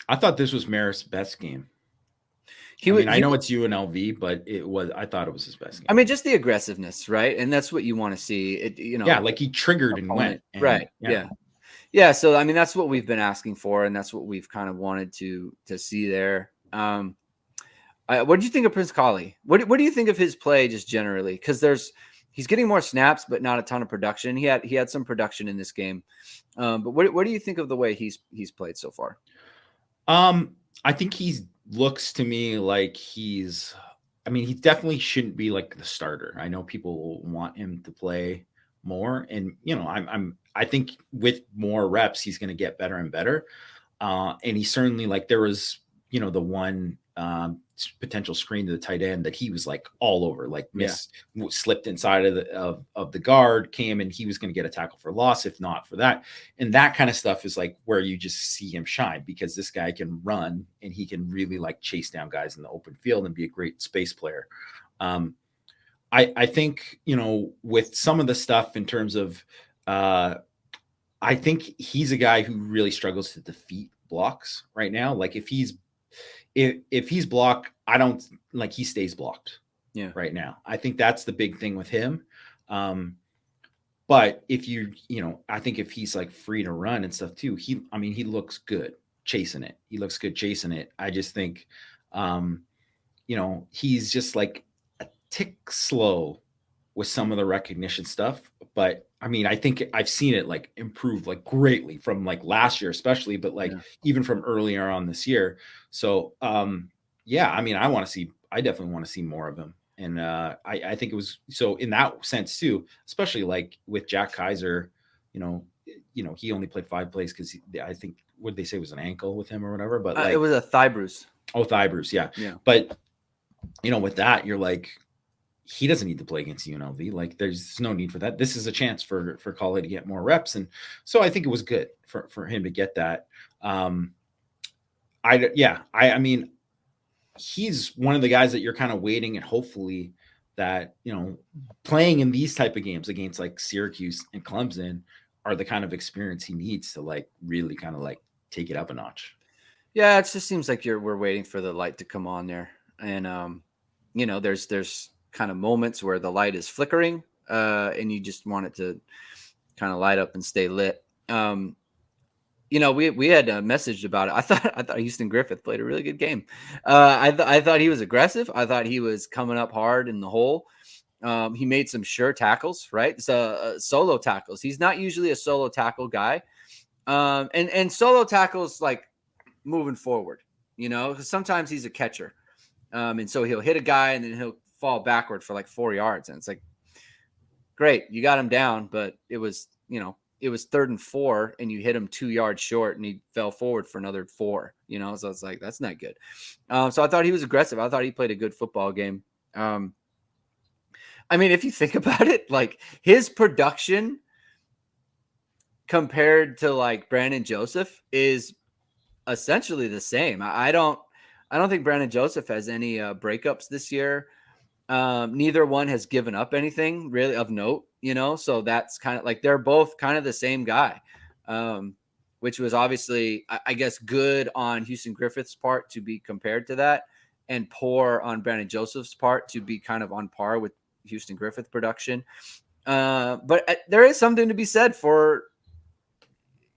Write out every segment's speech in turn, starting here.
I thought this was Marist's best game. He I would mean, I he know would it's UNLV, but I thought it was his best I game. mean, just the aggressiveness, right? And that's what you want to see. It, Yeah, like he triggered and went, opponent, and right? yeah. Yeah, yeah. So I mean, that's what we've been asking for, and that's what we've kind of wanted to see there. What do you think of Prince Kollie? What do you think of his play just generally? Because he's getting more snaps, but not a ton of production. He had some production in this game, but what do you think of the way he's played so far? I think he looks to me like he's. I mean, he definitely shouldn't be like the starter. I know people want him to play more, and I think with more reps, he's going to get better and better. And he certainly like there was the one potential screen to the tight end that he was like all over, like Yeah, slipped inside of the guard, came and he was going to get a tackle for loss if not for that. And that kind of stuff is like where you just see him shine because this guy can run and he can really like chase down guys in the open field and be a great space player. Um, I think with some of the stuff in terms of I think he's a guy who really struggles to defeat blocks right now. Like if he's blocked, I don't like he stays blocked yeah. right now. I think that's the big thing with him. Um, but if I think if he's like free to run and stuff too, I mean, he looks good chasing it. He looks good chasing it. I just think, um, he's just like a tick slow with some of the recognition stuff. But I mean, I think I've seen it like improve like greatly from like last year, especially, but like Yeah. even from earlier on this year. So, yeah, I mean, I definitely want to see more of him. And I think it was so in that sense too, especially like with Jack Kaiser, you know, he only played 5 plays because I think what they say was an ankle with him or whatever. But It like, was a thigh bruise. oh, thigh bruise, yeah. Yeah. But with that, you're like, he doesn't need to play against UNLV. Like, there's no need for that. This is a chance for Kollie to get more reps, and so I think it was good for him to get that. Um, I mean, he's one of the guys that you're kind of waiting and hopefully that playing in these type of games against like Syracuse and Clemson are the kind of experience he needs to like really kind of like take it up a notch. Yeah, it just seems like we're waiting for the light to come on there, and there's kind of moments where the light is flickering, and you just want it to kind of light up and stay lit. We had messaged about it. I thought Houston Griffith played a really good game. I thought he was aggressive. I thought he was coming up hard in the hole. He made some sure tackles, right? So solo tackles. He's not usually a solo tackle guy, and solo tackles like moving forward, because sometimes he's a catcher. And so he'll hit a guy and then he'll fall backward for like 4 yards. And it's like, great, you got him down, but it was 3rd and 4 and you hit him 2 yards short and he fell forward for another 4, so it's like, that's not good. So I thought he was aggressive. I thought he played a good football game. I mean, if you think about it, like his production compared to like Brandon Joseph is essentially the same. I don't think Brandon Joseph has any breakups this year. Neither one has given up anything really of note, so that's kind of like they're both kind of the same guy, which was obviously, I guess, good on Houston Griffith's part to be compared to that, and poor on Brandon Joseph's part to be kind of on par with Houston Griffith production. But there is something to be said for,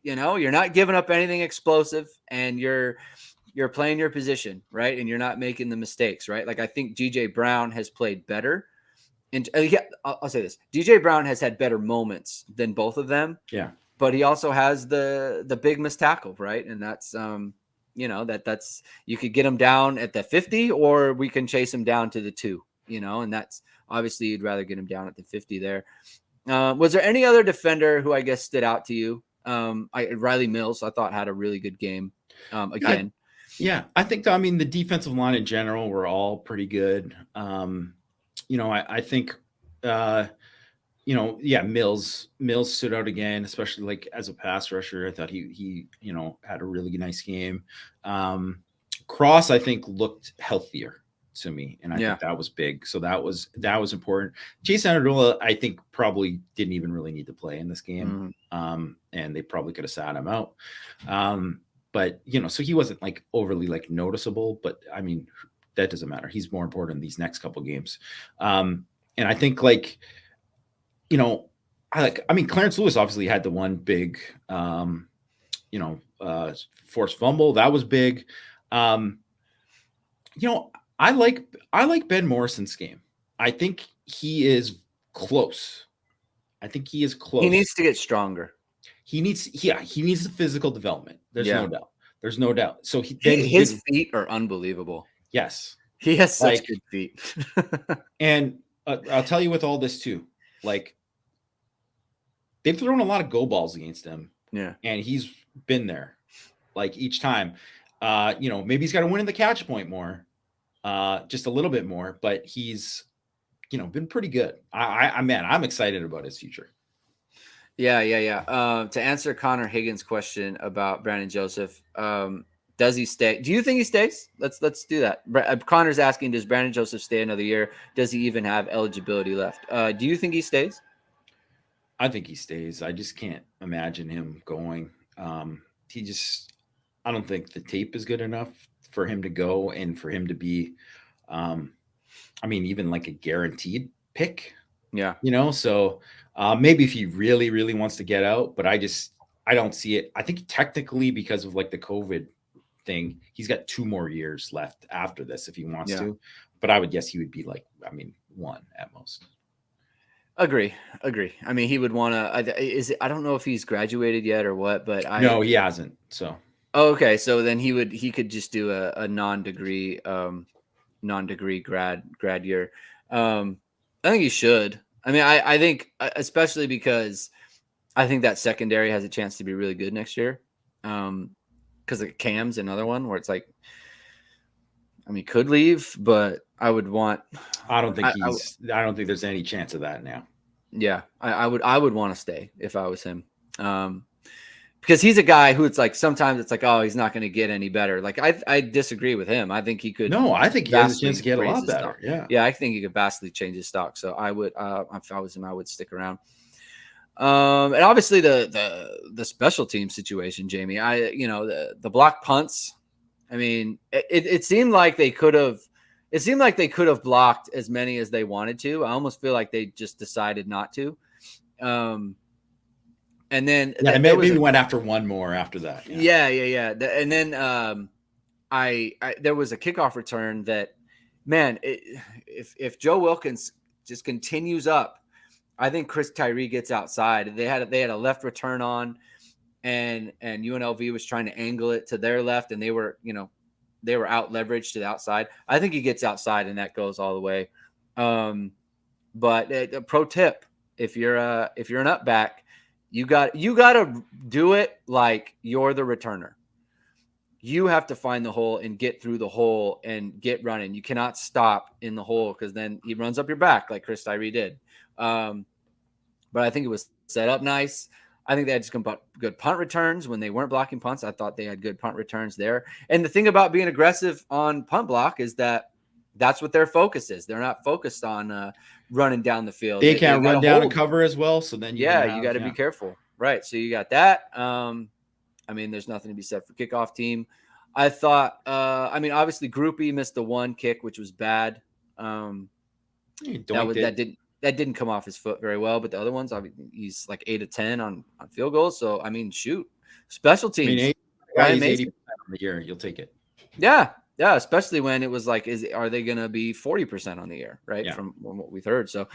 you're not giving up anything explosive and you're playing your position, right? And you're not making the mistakes, right? Like I think DJ Brown has played better. And yeah, I'll say this. DJ Brown has had better moments than both of them. Yeah. But he also has the big missed tackle, right? And that's that's you could get him down at the 50 or we can chase him down to the 2, and that's obviously you'd rather get him down at the 50 there. Was there any other defender who I guess stood out to you? Rylie Mills, I thought had a really good game. Again. Yeah, I think I mean the defensive line in general were all pretty good. I think yeah, Mills stood out again, especially like as a pass rusher. I thought he had a really nice game. Cross, I think, looked healthier to me, and I think that was big. So that was important. Jason Ardula, I think, probably didn't even really need to play in this game, and they probably could have sat him out. but so he wasn't like overly like noticeable. But I mean, that doesn't matter. He's more important in these next couple games. And I think like, I mean, Clarence Lewis obviously had the one big, forced fumble that was big. I like Ben Morrison's game. I think he is close. He needs to get stronger. He needs the physical development. There's no doubt. So his feet are unbelievable. Yes. He has such good feet. And I'll tell you with all this too, like they've thrown a lot of go balls against him. Yeah. And he's been there like each time. Maybe he's got to win in the catch point more, just a little bit more, but he's, been pretty good. I'm excited about his future. Yeah. To answer Connor Higgins' question about Brandon Joseph, does he stay? Do you think he stays? Let's do that. Connor's asking, does Brandon Joseph stay another year? Does he even have eligibility left? Do you think he stays? I think he stays. I just can't imagine him going. I don't think the tape is good enough for him to go and for him to be, even like a guaranteed pick. Yeah. So maybe if he really, really wants to get out, but I don't see it. I think technically because of like the COVID thing, he's got 2 more years left after this if he wants to, but I would guess he would be like, 1 at most. Agree. I mean, he would want to, I don't know if he's graduated yet or what, but no, he hasn't. So. Okay. So then he could just do a non-degree grad year. I think he should. I mean, I think especially because I think that secondary has a chance to be really good next year. Because Cam's another one where it's like, could leave, but I would want. I don't think I don't think there's any chance of that now. Yeah, I would want to stay if I was him. Because he's a guy who it's like sometimes it's like, oh, he's not going to get any better. Like I disagree with him. I think he could. No, I think he has a chance to get a lot better. Stock. Yeah, I think he could vastly change his stock. So I would, if I was him, I would stick around. And obviously the special team situation, Jamie. The block punts. I mean, it seemed like they could have. It seemed like they could have blocked as many as they wanted to. I almost feel like they just decided not to. And then maybe went after one more after that. Yeah. And then there was a kickoff return that, man, if Joe Wilkins just continues up, I think Chris Tyree gets outside. They had a left return on, and UNLV was trying to angle it to their left, and they were out leveraged to the outside. I think he gets outside, and that goes all the way. But a pro tip: if you're an up back, you got to do it like you're the returner. You have to find the hole and get through the hole and get running. You cannot stop in the hole because then he runs up your back like Chris Tyree did. But I think it was set up nice. I think they had some good punt returns when they weren't blocking punts. I thought they had good punt returns there. And the thing about being aggressive on punt block is that's what their focus is. They're not focused on running down the field. They can't run down and cover as well. So then you got to be careful. Right. So you got that. There's nothing to be said for kickoff team. I thought, obviously Groupie missed the one kick, which was bad. That didn't come off his foot very well, but the other ones, he's like 8 of 10 on field goals. So, shoot, special teams. He's 80% on the year. You'll take it. Yeah. Yeah. Especially when it was like, are they going to be 40% on the year? Right. Yeah. From what we've heard. So,